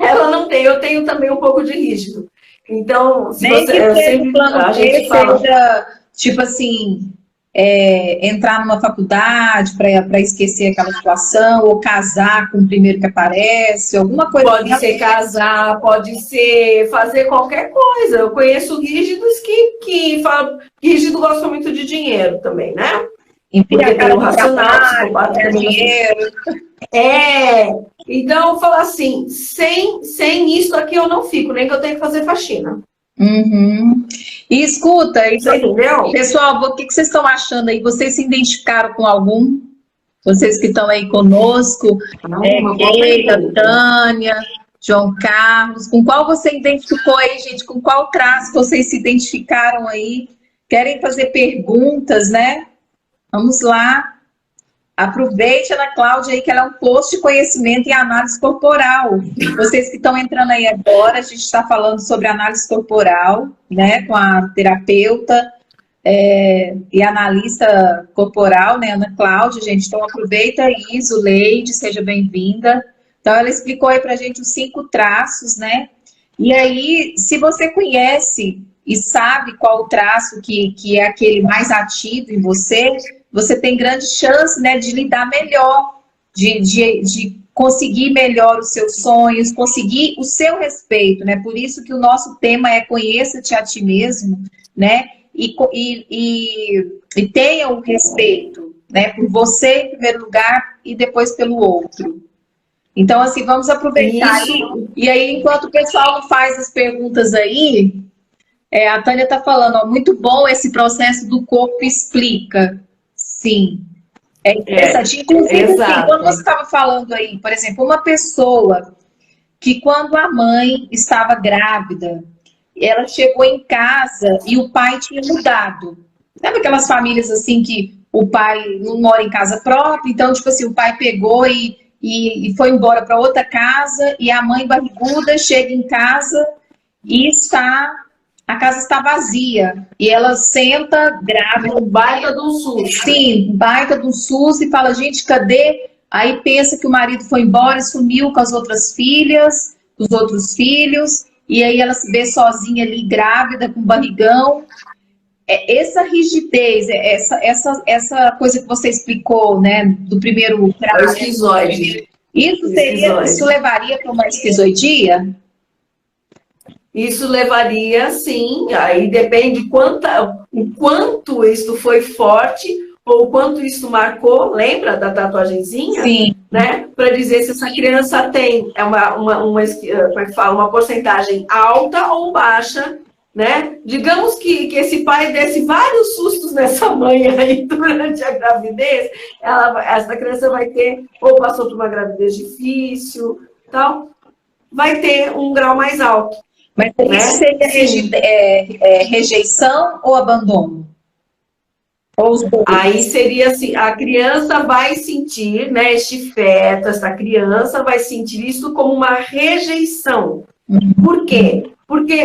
Ela não tem, eu tenho também um pouco de rígido. Então, se nem você... que seja sempre, plano a gente B, fala... seja, tipo assim, entrar numa faculdade para esquecer aquela situação, ou casar com o primeiro que aparece, alguma coisa. Pode ser casar, pode ser fazer qualquer coisa. Eu conheço rígidos que falam... Rígido gosta muito de dinheiro também, né? Porque tem o racional, psicopata, dinheiro. Então, eu falo assim, sem isso aqui eu não fico, nem que eu tenha que fazer faxina. E escuta, você entendeu? Pessoal, o que vocês estão achando aí? Vocês se identificaram com algum? Vocês que estão aí conosco, Keila, Tânia, João Carlos, com qual você identificou aí, gente? Com qual traço vocês se identificaram aí? Querem fazer perguntas, né? Vamos lá. Aproveite, Ana Cláudia, aí, que ela é um post de conhecimento em análise corporal. Vocês que estão entrando aí agora, a gente está falando sobre análise corporal, né, com a terapeuta e analista corporal, né, Ana Cláudia, gente. Então, aproveita isso, Leide, seja bem-vinda. Então, ela explicou aí pra gente os 5 traços, né? E aí, se você conhece e sabe qual o traço que é aquele mais ativo em você, você tem grande chance, né, de lidar melhor, de conseguir melhor os seus sonhos, conseguir o seu respeito, né? Por isso que o nosso tema é conheça-te a ti mesmo, né? E tenha o respeito, né? Por você em primeiro lugar e depois pelo outro. Então, assim, vamos aproveitar. E aí, enquanto o pessoal faz as perguntas aí, a Tânia está falando, ó, muito bom esse processo do corpo explica. Sim, é interessante. Inclusive, assim, quando você estava falando aí, por exemplo, uma pessoa que quando a mãe estava grávida, ela chegou em casa e o pai tinha mudado. Sabe aquelas famílias assim que o pai não mora em casa própria, então, tipo assim, o pai pegou e foi embora para outra casa e a mãe barriguda chega em casa e a casa está vazia. E ela senta grávida. Um baita de um susto. Sim, baita de um susto e fala, gente, cadê? Aí pensa que o marido foi embora e sumiu com as outras filhas, os outros filhos. E aí ela se vê sozinha ali, grávida, com barrigão. essa rigidez, essa coisa que você explicou, né, do primeiro grau, o esquizoide. Isso levaria para uma esquizoidia? Isso levaria, sim, aí depende o quanto isso foi forte ou o quanto isso marcou, lembra da tatuagenzinha? Sim. Né? Para dizer se essa criança tem uma porcentagem alta ou baixa, né? Digamos que esse pai desse vários sustos nessa mãe aí durante a gravidez, essa criança vai ter, ou passou por uma gravidez difícil, tal, vai ter um grau mais alto. Mas isso seria rejeição ou abandono? Ou os dois? Aí seria assim, a criança vai sentir, né, este feto, essa criança vai sentir isso como uma rejeição. Por quê? Porque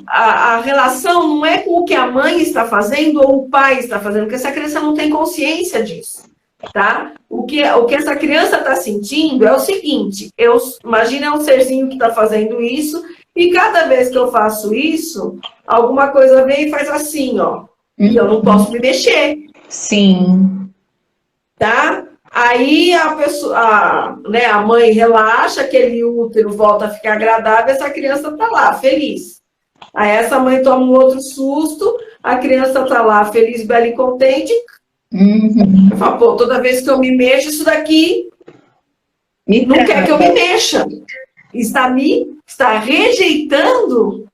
a relação não é com o que a mãe está fazendo ou o pai está fazendo, porque essa criança não tem consciência disso, tá? O que essa criança está sentindo é o seguinte, imagina um serzinho que está fazendo isso, e cada vez que eu faço isso, alguma coisa vem e faz assim, ó. E eu não posso me mexer. Sim. Tá? Aí a mãe relaxa, aquele útero volta a ficar agradável, essa criança tá lá, feliz. Aí essa mãe toma um outro susto, a criança tá lá, feliz, bela e contente. Eu falo, pô, toda vez que eu me mexo, isso daqui não quer que eu me mexa. Está rejeitando,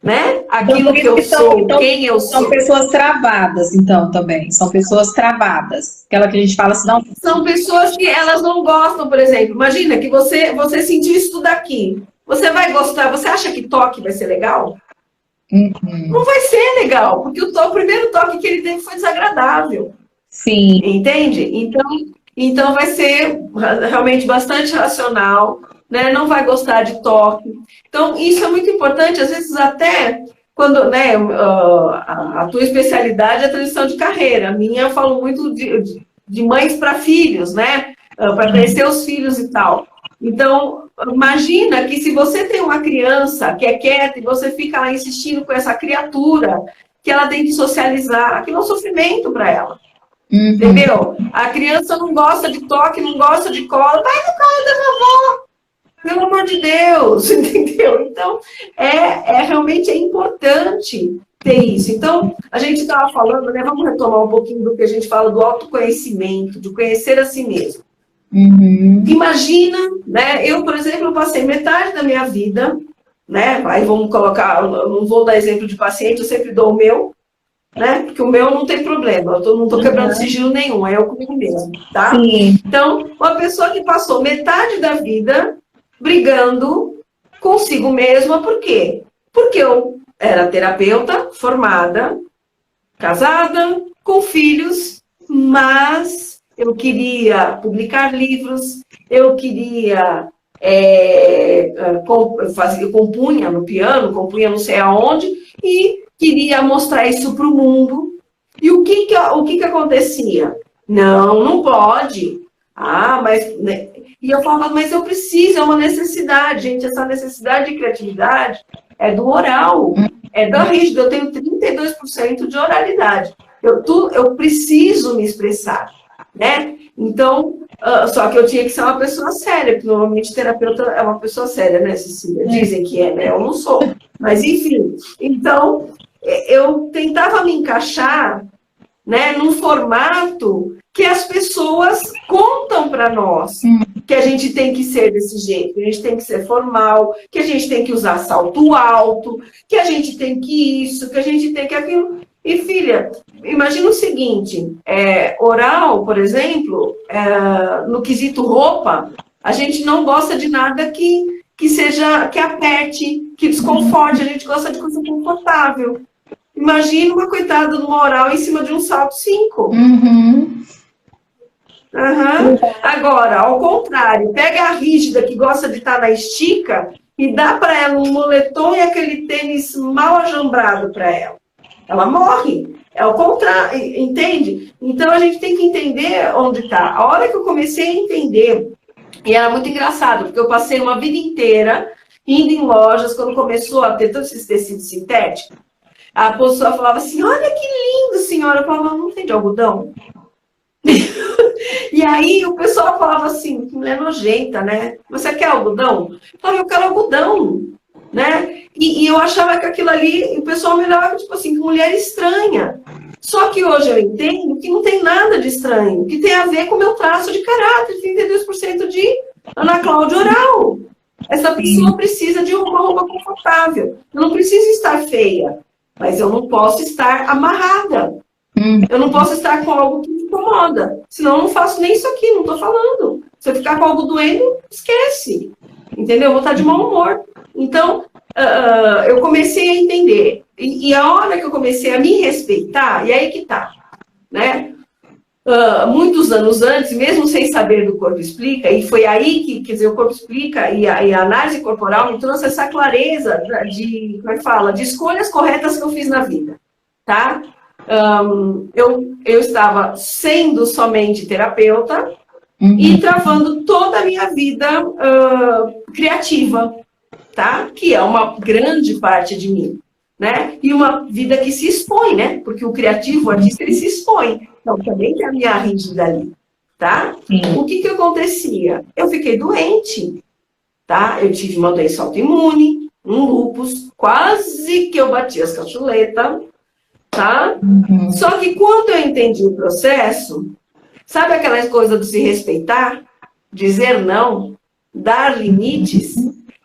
né? Aquilo que eu sou, quem eu sou. São pessoas travadas, então, também. São pessoas travadas. Aquela que a gente fala assim, não... São pessoas que elas não gostam, por exemplo. Imagina que você sentiu isso daqui. Você vai gostar? Você acha que toque vai ser legal? Não vai ser legal, porque o primeiro toque que ele teve foi desagradável. Sim. Entende? Então vai ser realmente bastante racional, né? Não vai gostar de toque. Então, isso é muito importante, às vezes até quando, né, a tua especialidade é a transição de carreira. A minha, eu falo muito de mães para filhos, né? Para crescer os filhos e tal. Então, imagina que se você tem uma criança que é quieta e você fica lá insistindo com essa criatura, que ela tem que socializar, aquilo é um sofrimento para ela. Entendeu? A criança não gosta de toque, não gosta de colo, vai no colo da vovó, pelo amor de Deus, entendeu? Então, realmente é importante ter isso. Então, a gente estava falando, né? Vamos retomar um pouquinho do que a gente fala do autoconhecimento, de conhecer a si mesmo. Imagina, né? Eu, por exemplo, passei metade da minha vida, né? Aí vamos colocar, eu não vou dar exemplo de paciente, eu sempre dou o meu, né? Porque o meu não tem problema, eu não estou quebrando sigilo nenhum, é eu comigo mesmo, tá? Sim. Então, uma pessoa que passou metade da vida brigando consigo mesma, por quê? Porque eu era terapeuta, formada, casada, com filhos, mas eu queria publicar livros, eu queria eu compunha no piano, compunha não sei aonde, e queria mostrar isso para o mundo. E o que acontecia? Não pode. Mas... Né? E eu falava, mas eu preciso, é uma necessidade, gente. Essa necessidade de criatividade é do oral, é da rígida. Eu tenho 32% de oralidade. Eu preciso me expressar, né? Então, só que eu tinha que ser uma pessoa séria, porque normalmente terapeuta é uma pessoa séria, né, Cecília? Dizem que é, né? Eu não sou. Mas, enfim. Então, eu tentava me encaixar, né, num formato que as pessoas contam para nós que a gente tem que ser desse jeito, que a gente tem que ser formal, que a gente tem que usar salto alto, que a gente tem que isso, que a gente tem que aquilo. E, filha, imagina o seguinte, oral, por exemplo, no quesito roupa, a gente não gosta de nada que aperte, que desconforte, a gente gosta de coisa confortável. Imagina uma coitada de uma oral em cima de um salto 5. Agora, ao contrário, pega a rígida que gosta de estar na estica e dá para ela um moletom e aquele tênis mal ajambrado para ela. Ela morre. É o contrário, entende? Então, a gente tem que entender onde está. A hora que eu comecei a entender, e era muito engraçado, porque eu passei uma vida inteira indo em lojas, quando começou a ter todos esses tecidos sintéticos, a pessoa falava assim, olha que lindo, senhora. Eu falava, não tem de algodão? E aí o pessoal falava assim, que mulher nojenta, né? Você quer algodão? Eu falava, eu quero algodão, né? E eu achava que aquilo ali, o pessoal me olhava tipo assim, que mulher estranha. Só que hoje eu entendo que não tem nada de estranho, que tem a ver com o meu traço de caráter, 32% de Ana Cláudia Oral. Essa pessoa precisa de uma roupa confortável. Eu não preciso estar feia, mas eu não posso estar amarrada. Eu não posso estar com algo que me incomoda. Senão eu não faço nem isso aqui, não estou falando. Se eu ficar com algo doendo, esquece. Entendeu? Eu vou estar de mau humor. Então, eu comecei a entender. E a hora que eu comecei a me respeitar, e aí que tá, né? Muitos anos antes, mesmo sem saber do Corpo Explica, e foi aí que, quer dizer, o Corpo Explica e a análise corporal me trouxe essa clareza de, como é que fala, de escolhas corretas que eu fiz na vida, tá? Eu estava sendo somente terapeuta e travando toda a minha vida criativa, tá? Que é uma grande parte de mim, né? E uma vida que se expõe, né? Porque o criativo, o artista, ele se expõe. Então, também tem a minha rígida ali, tá? O que acontecia? Eu fiquei doente, tá? Eu tive uma doença autoimune, um lúpus, quase que eu bati as cachuletas, tá? Só que quando eu entendi o processo, sabe aquelas coisas de se respeitar, dizer não, dar limites,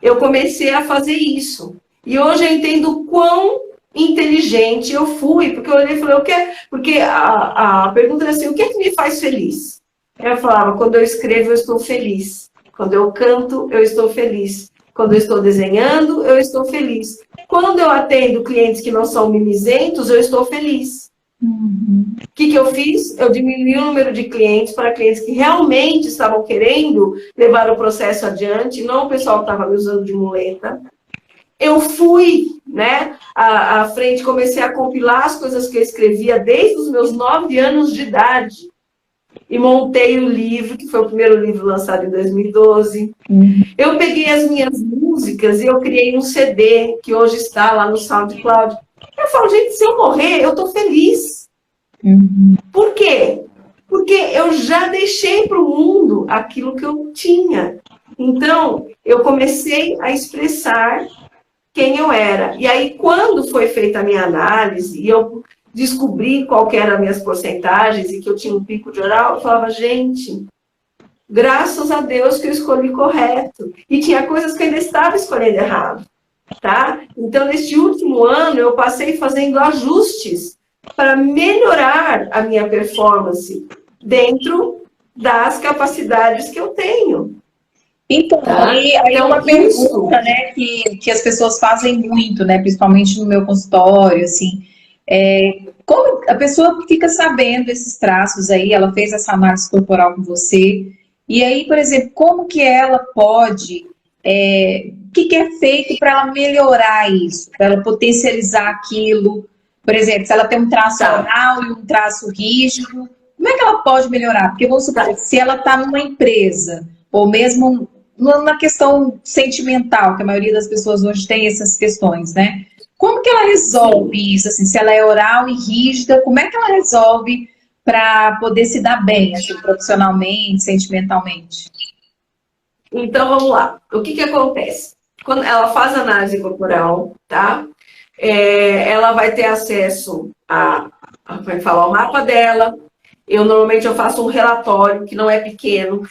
eu comecei a fazer isso. E hoje eu entendo o quão inteligente eu fui, porque eu olhei e falei, o que? Porque a pergunta era assim, o que é que me faz feliz? Eu falava, quando eu escrevo, eu estou feliz. Quando eu canto, eu estou feliz. Quando eu estou desenhando, eu estou feliz. Quando eu atendo clientes que não são mimizentos, eu estou feliz. O que eu fiz? Eu diminui o número de clientes para clientes que realmente estavam querendo levar o processo adiante, não o pessoal que estava me usando de muleta. Eu fui, né, à frente, comecei a compilar as coisas que eu escrevia desde os meus 9 anos de idade. E montei o livro, que foi o primeiro livro lançado em 2012. Eu peguei as minhas músicas e eu criei um CD, que hoje está lá no SoundCloud. Eu falo, gente, se eu morrer, eu estou feliz. Por quê? Porque eu já deixei para o mundo aquilo que eu tinha. Então, eu comecei a expressar quem eu era. E aí, quando foi feita a minha análise, e eu descobri qual que eram as minhas porcentagens, e que eu tinha um pico de oral, eu falava, gente, graças a Deus que eu escolhi correto. E tinha coisas que eu ainda estava escolhendo errado, tá? Então, neste último ano, eu passei fazendo ajustes para melhorar a minha performance dentro das capacidades que eu tenho. Então, aí uma pergunta, né, que as pessoas fazem muito, né, principalmente no meu consultório, assim, como a pessoa fica sabendo esses traços aí, ela fez essa análise corporal com você, e aí, por exemplo, como que ela pode, o que é feito para ela melhorar isso, para ela potencializar aquilo? Por exemplo, se ela tem um traço oral e um traço rígido, como é que ela pode melhorar? Porque vamos supor, se ela está numa empresa, ou mesmo na questão sentimental, que a maioria das pessoas hoje tem essas questões, né? Como que ela resolve isso? Assim, se ela é oral e rígida, como é que ela resolve para poder se dar bem, assim, profissionalmente, sentimentalmente? Então, vamos lá. O que acontece? Quando ela faz análise corporal, tá? Ela vai ter acesso como é que fala, ao mapa dela. Normalmente eu faço um relatório, que não é pequeno,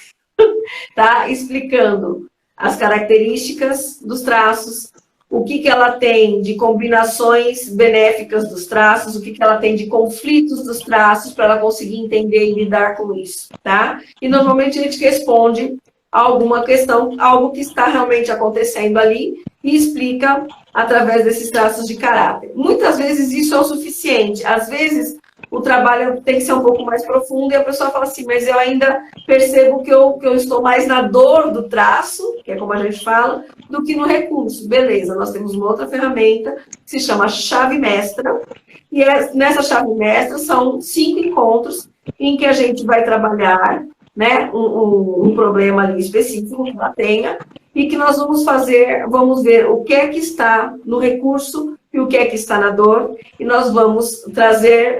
tá? Explicando as características dos traços, o que ela tem de combinações benéficas dos traços, o que ela tem de conflitos dos traços, para ela conseguir entender e lidar com isso, tá? E normalmente a gente responde a alguma questão, algo que está realmente acontecendo ali, e explica através desses traços de caráter. Muitas vezes isso é o suficiente, às vezes o trabalho tem que ser um pouco mais profundo, e a pessoa fala assim, mas eu ainda percebo que eu estou mais na dor do traço, que é como a gente fala, do que no recurso. Beleza, nós temos uma outra ferramenta, que se chama chave mestra, e nessa chave mestra são 5 encontros em que a gente vai trabalhar, né, um problema ali específico que ela tenha, e que nós vamos ver o que é que está no recurso e o que é que está na dor, e nós vamos trazer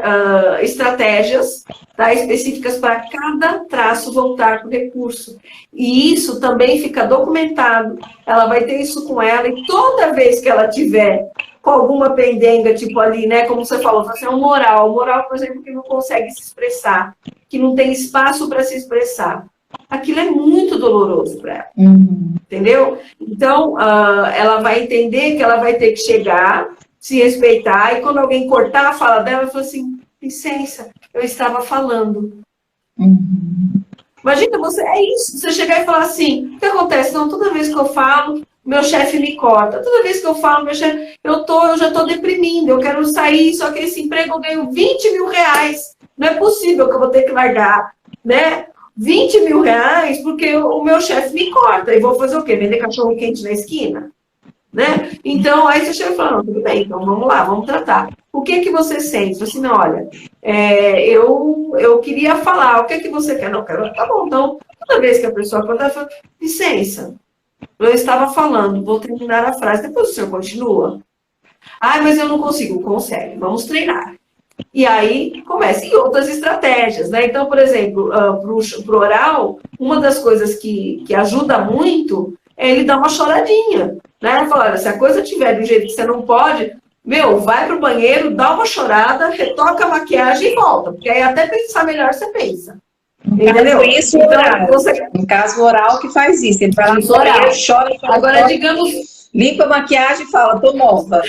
estratégias, tá, específicas para cada traço voltar para o recurso. E isso também fica documentado, ela vai ter isso com ela, e toda vez que ela tiver com alguma pendenga, tipo ali, né, como você falou, assim, o moral, por exemplo, que não consegue se expressar, que não tem espaço para se expressar. Aquilo é muito doloroso para ela, entendeu? Então, ela vai entender que ela vai ter que chegar, se respeitar, e quando alguém cortar a fala dela, ela fala assim, licença, eu estava falando. Imagina, é isso, você chegar e falar assim, o que acontece? Não, toda vez que eu falo, meu chefe me corta. Toda vez que eu falo, meu chefe, eu já estou deprimindo, eu quero sair, só que esse emprego eu ganho 20 mil reais. Não é possível que eu vou ter que largar, né? 20 mil reais porque o meu chefe me corta. E vou fazer o quê? Vender cachorro quente na esquina? Né? Então, aí você chega e fala, não, tudo bem, então vamos lá, vamos tratar. O que que você sente? Assim, não, olha, eu queria falar, o que que você quer? Não, quero, tá bom, então, toda vez que a pessoa conta, ela fala, licença, eu estava falando, vou terminar a frase, depois o senhor continua. Ah, mas eu não consigo. Consegue, vamos treinar. E aí começa em outras estratégias, né? Então, por exemplo, para o oral, uma das coisas que ajuda muito é ele dar uma choradinha, né? Falar, olha, se a coisa tiver de um jeito que você não pode, vai para o banheiro, dá uma chorada, retoca a maquiagem e volta, porque aí até pensar melhor você pensa. Entendeu? Isso, então, oral. No caso, oral que faz isso. Ele vai lá no oral, chora, agora, digamos, limpa a maquiagem e fala, tô nova.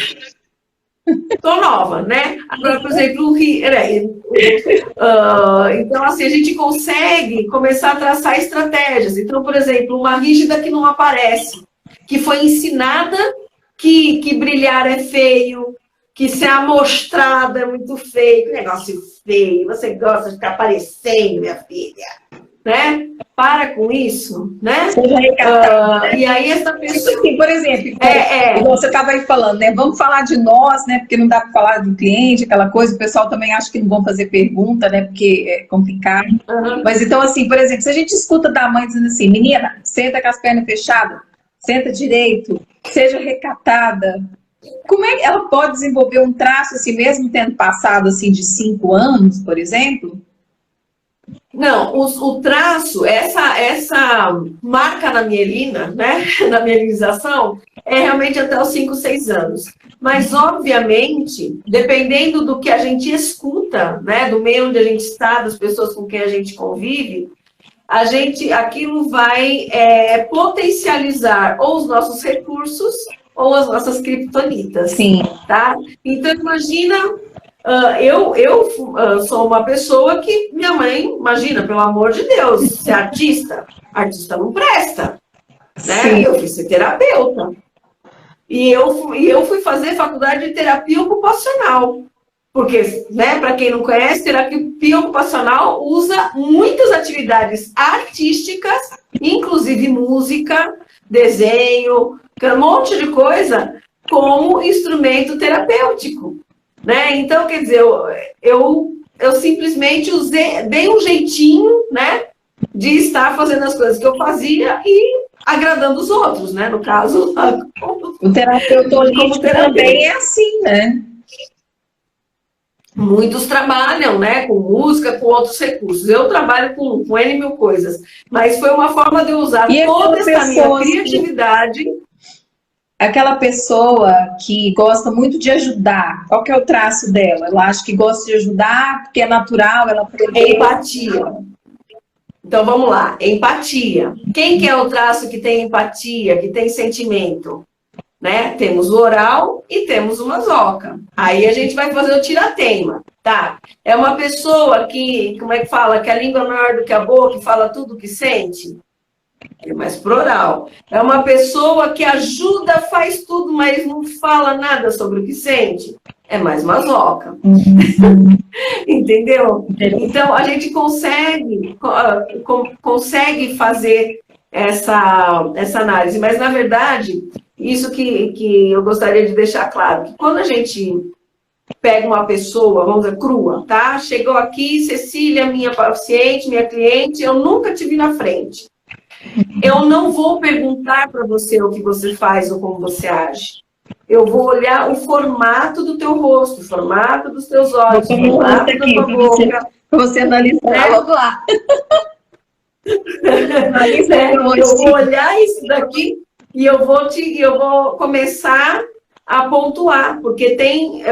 Tô nova, né? Agora, por exemplo, então, assim, a gente consegue começar a traçar estratégias. Então, por exemplo, uma rígida que não aparece, que foi ensinada que brilhar é feio, que ser amostrada é muito feio, que negócio feio, você gosta de ficar aparecendo, minha filha, né? Para com isso, né? Né? E aí essa pessoa... Assim, por exemplo, igual você estava aí falando, né? Vamos falar de nós, né? Porque não dá para falar do cliente, aquela coisa, o pessoal também acha que não vão fazer pergunta, né? Porque é complicado. Mas então, assim, por exemplo, se a gente escuta da mãe dizendo assim, menina, senta com as pernas fechadas, senta direito, seja recatada. Como é que ela pode desenvolver um traço assim, mesmo tendo passado assim de 5 anos, por exemplo? Não, o traço, essa marca na mielina, né, na mielinização, é realmente até os 5, 6 anos. Mas, obviamente, dependendo do que a gente escuta, né, do meio onde a gente está, das pessoas com quem a gente convive, aquilo vai potencializar ou os nossos recursos ou as nossas criptonitas. Sim. Tá? Então, imagina... eu sou uma pessoa que minha mãe, imagina, pelo amor de Deus, ser artista não presta, né? Eu fui ser terapeuta. E eu fui fazer faculdade de terapia ocupacional. Porque, né, para quem não conhece, terapia ocupacional usa muitas atividades artísticas, inclusive música, desenho, um monte de coisa, como instrumento terapêutico. Né? Então, quer dizer, eu simplesmente dei um jeitinho, né, de estar fazendo as coisas que eu fazia e agradando os outros, né? No caso, o terapeuta holístico também é assim, né? Muitos trabalham, né, com música, com outros recursos. Eu trabalho com N mil coisas, mas foi uma forma de eu usar toda essa minha criatividade. Aquela pessoa que gosta muito de ajudar, qual que é o traço dela? Ela acha que gosta de ajudar porque é natural, ela aprendeu. Empatia. Então, vamos lá. Empatia. Quem que é o traço que tem empatia, que tem sentimento? Né? Temos o oral e temos o masoca. Aí a gente vai fazer o tirateima, tá? É uma pessoa que, como é que fala? Que a língua é maior do que a boca, que fala tudo o que sente. É mais pro oral. É uma pessoa que ajuda, faz tudo, mas não fala nada sobre o que sente. É mais masoca. Entendeu? Então, a gente consegue fazer essa análise. Mas, na verdade, isso que eu gostaria de deixar claro, que quando a gente pega uma pessoa, vamos dizer, crua, tá? Chegou aqui, Cecília, minha paciente, minha cliente, eu nunca te vi na frente. Eu não vou perguntar para você o que você faz ou como você age. Eu vou olhar o formato do teu rosto, o formato dos teus olhos, o Vou formato da tua boca. Para você analisar, né? vamos lá. Eu vou olhar isso daqui e eu vou começar a pontuar, porque tem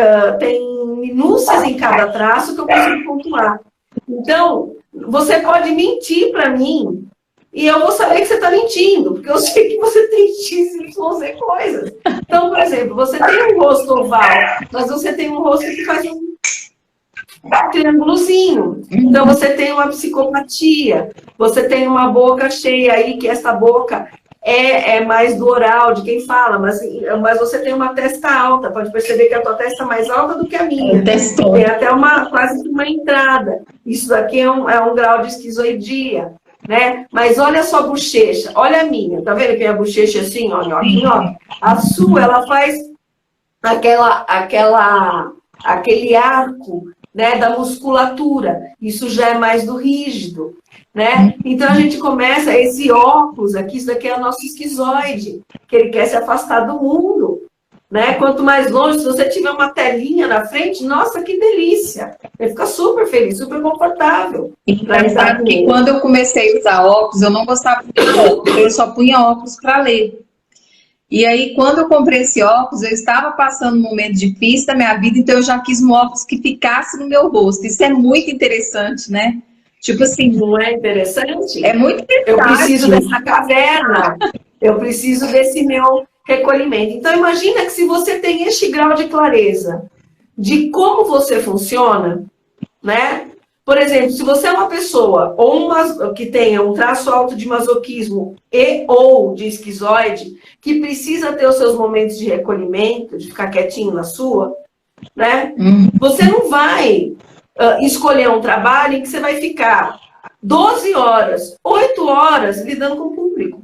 minúcias em cada traço que eu consigo pontuar. Então, você pode mentir para mim e eu vou saber que você está mentindo, porque eu sei que você tem X, Y, Z coisas. Então, por exemplo, você tem um rosto oval, mas você tem um rosto que faz um triângulozinho. Então, você tem uma psicopatia, você tem uma boca cheia aí, que essa boca é mais do oral, de quem fala, mas você tem uma testa alta, pode perceber que a tua testa é mais alta do que a minha. Tem até quase uma entrada. Isso daqui é um grau de esquizoidia, né? Mas olha só a bochecha, olha a minha, tá vendo que a bochecha é assim, ó, a sua, ela faz aquele arco, né, da musculatura, isso já é mais do rígido, né? Então a gente começa, esse óculos aqui, isso daqui é o nosso esquizoide, que ele quer se afastar do mundo, né? Quanto mais longe, se você tiver uma telinha na frente, nossa, que delícia! Ele fica super feliz, super confortável. Engraçado que quando eu comecei a usar óculos, eu não gostava de óculos, eu só punha óculos para ler. E aí, quando eu comprei esse óculos, eu estava passando um momento difícil da minha vida, então eu já quis um óculos que ficasse no meu rosto. Isso é muito interessante, né? Tipo assim... Não é interessante? É muito interessante. Eu preciso dessa caverna, eu preciso desse meu recolhimento. Então, imagina que se você tem este grau de clareza de como você funciona, né? Por exemplo, se você é uma pessoa que tenha um traço alto de masoquismo ou de esquizoide, que precisa ter os seus momentos de recolhimento, de ficar quietinho na sua, né? Você não vai escolher um trabalho em que você vai ficar 12 horas, 8 horas lidando com o público.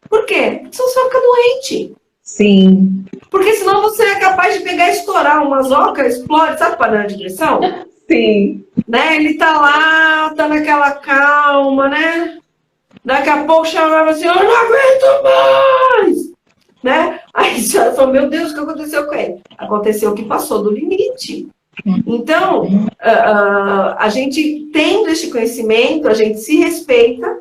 Por quê? Porque senão você vai ficar doente. Sim. Porque senão você é capaz de pegar e estourar uma zoca, explode, sabe, panela de pressão? Sim. Né? Ele tá lá, tá naquela calma, né? Daqui a pouco chamava assim, eu não aguento mais! Né? Aí você falou, meu Deus, o que aconteceu com ele? Aconteceu que passou do limite. Então, a gente tendo este conhecimento, a gente se respeita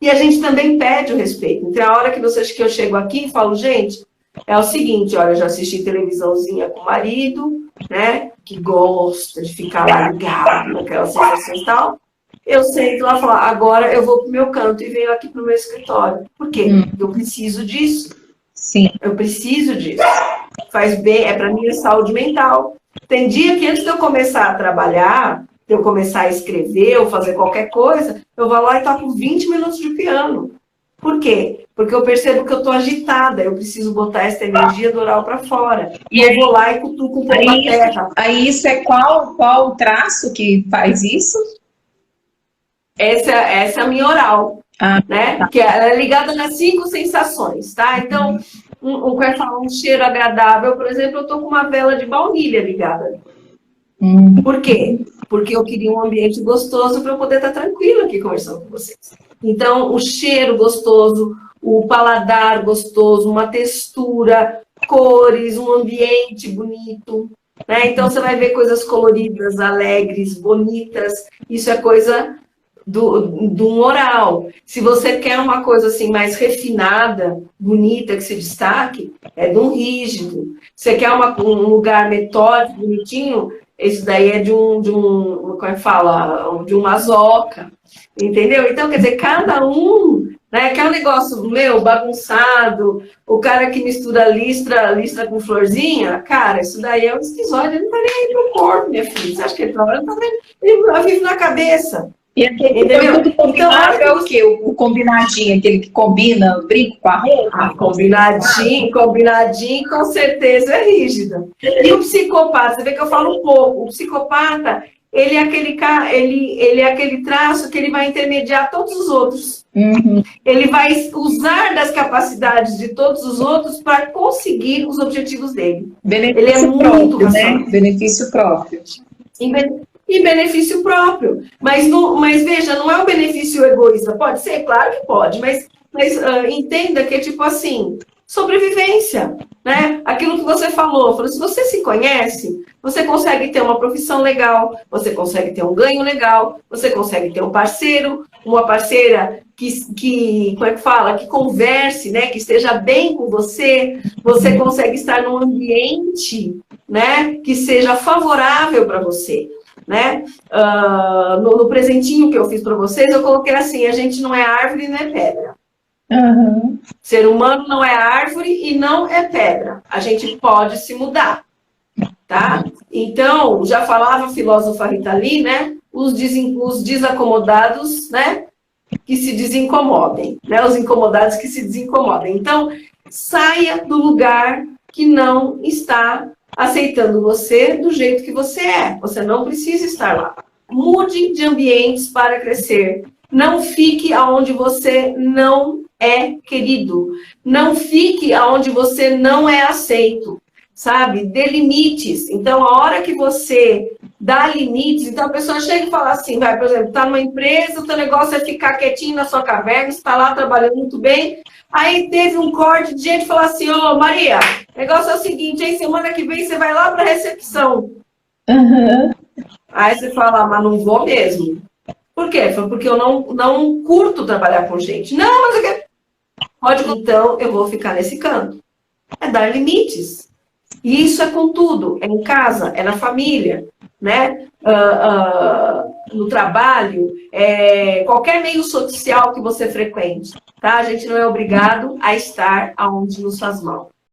e a gente também pede o respeito. Então, a hora que eu chego aqui e falo, gente, é o seguinte, olha, eu já assisti televisãozinha com o marido, né, que gosta de ficar lá ligado naquelas sensações e tal. Eu sento lá e falo, agora eu vou pro meu canto e venho aqui pro meu escritório. Por quê? Eu preciso disso. Sim. Eu preciso disso. Faz bem, é para minha saúde mental. Tem dia que antes de eu começar a trabalhar, de eu começar a escrever ou fazer qualquer coisa, eu vou lá e toco 20 minutos de piano. Por quê? Porque eu percebo que eu estou agitada, eu preciso botar essa energia do oral para fora. E eu vou lá e cutuco um pouco a terra. Aí isso é qual traço que faz isso? Essa é a minha oral, né? Que ela é ligada nas 5 sensações, tá? Então, um cheiro agradável, por exemplo, eu estou com uma vela de baunilha ligada. Por quê? Porque eu queria um ambiente gostoso para eu poder estar tranquilo aqui conversando com vocês. Então, o cheiro gostoso, o paladar gostoso, uma textura, cores, um ambiente bonito, né? Então, você vai ver coisas coloridas, alegres, bonitas. Isso é coisa do oral. Se você quer uma coisa assim mais refinada, bonita, que se destaque, é de um rígido. Você quer um lugar metódico, bonitinho, isso daí é de como é que fala? De uma mazoca, entendeu? Então, quer dizer, cada um, né? Aquele negócio bagunçado, o cara que mistura listra com florzinha, cara, isso daí é um esquizoide, ele não tá nem aí pro corpo, minha filha. Você acha que ele tá vendo? Ele vive na cabeça. E aquele tudo combinado é o quê? O combinadinho, aquele que combina o brinco com a roupa? Combinadinho, com certeza é rígido. E o psicopata, você vê que eu falo um pouco, o psicopata, ele é aquele traço que ele vai intermediar todos os outros. Ele vai usar das capacidades de todos os outros para conseguir os objetivos dele. Ele é muito racional. Né? Benefício próprio. E benefício próprio. Mas veja, não é um benefício egoísta. Pode ser? Claro que pode. Mas entenda que é tipo assim, sobrevivência, né? Aquilo que você falou, se você se conhece, você consegue ter uma profissão legal, você consegue ter um ganho legal, você consegue ter um parceiro, uma parceira como é que fala, que converse, né? Que esteja bem com você, você consegue estar num ambiente, né? Que seja favorável para você. Né? No presentinho que eu fiz para vocês, eu coloquei assim: a gente não é árvore, não é pedra. Uhum. Ser humano não é árvore e não é pedra. A gente pode se mudar, tá? Então, já falava a filósofa Rita Lee, né? Os desacomodados, né? Que se desincomodem, né? Os incomodados que se desincomodem. Então, saia do lugar que não está aceitando você do jeito que você é. Você não precisa estar lá. Mude de ambientes para crescer. Não fique aonde você não é querido. Não fique aonde você não é aceito. Sabe? Dê limites. Então, a hora que você dá limites, então a pessoa chega e fala assim, vai, por exemplo, está numa empresa, o teu negócio é ficar quietinho na sua caverna, está lá trabalhando muito bem. Aí teve um corte de gente falar assim, ô Maria, o negócio é o seguinte, hein, semana que vem você vai lá para a recepção. Uhum. Aí você fala, mas não vou mesmo. Por quê? Foi porque eu não curto trabalhar com gente. Não, mas eu quero... Pode, então eu vou ficar nesse canto. É dar limites. E isso é com tudo. É em casa, é na família, né? No trabalho, qualquer meio social que você frequente. Tá? A gente não é obrigado a estar aonde nos faz mal.